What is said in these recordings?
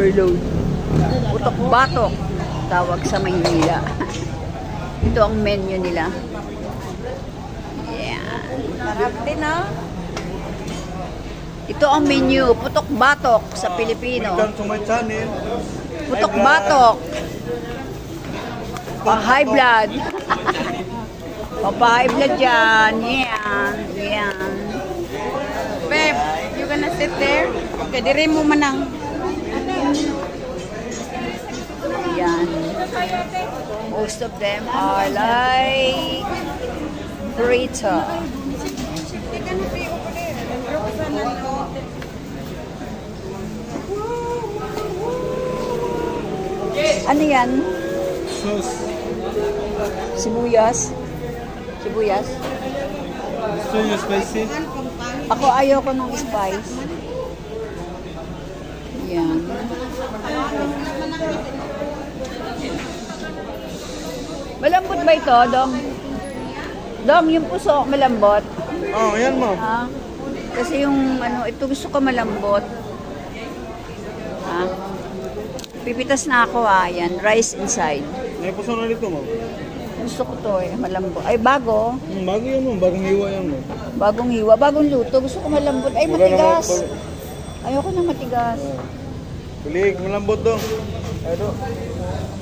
overload. Putok batok, tawag sa Maynila. Ito ang menu nila. Yan. Sarap din, no? Ito ang menu, putok batok sa Pilipino. Welcome to my channel. Putok batok. Pa-high blood. Pa-high blood yan. Yan. Yan. Beb, you gonna sit there? Okay, dire mo manang. Yan. Most of them are like burrito. Ano yan? Sauce. Sibuyas? Sibuyas? Gusto niyo spicy? Ako ayoko ng spice. Yan. Malambot ba ito, Dong? Dong, yung puso, malambot. Oh, yan ma'am. Ha? Kasi yung, ano, ito gusto ko malambot. Ha? Pipitas na ako, ha. Yan, rice inside. May puso na dito ma'am. Gusto ko to, eh, malambot. Ay, bago. Bago yan ma'am, bagong hiwa yan ma'am. Bagong hiwa, bagong luto. Gusto ko malambot. Ay, matigas. Ayoko na matigas. Kulig, malambot dong. Ito.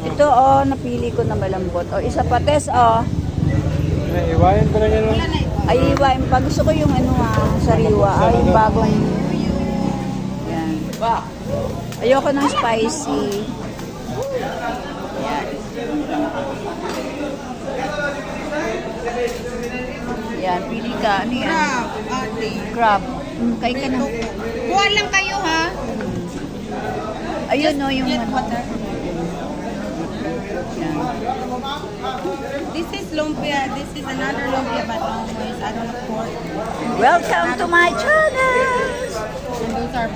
Ito, oh, napili ko na malambot. Oh, isa pa, Tess, oh. Hiwain ko na yan ma'am. Ay, hiwain pa. Gusto ko yung ano, sariwa. Ay, yung bagong... Yan. Ayoko ng spicy. Yan. Yan, pili ka. Ano yan? Crab, ate. Crab. Kain ka na. Kuha lang kayo, ha? Ayun, no, yung ano. Yan. This is lumpia. This is another lumpia, but always add on pork. Welcome to my channel! And those are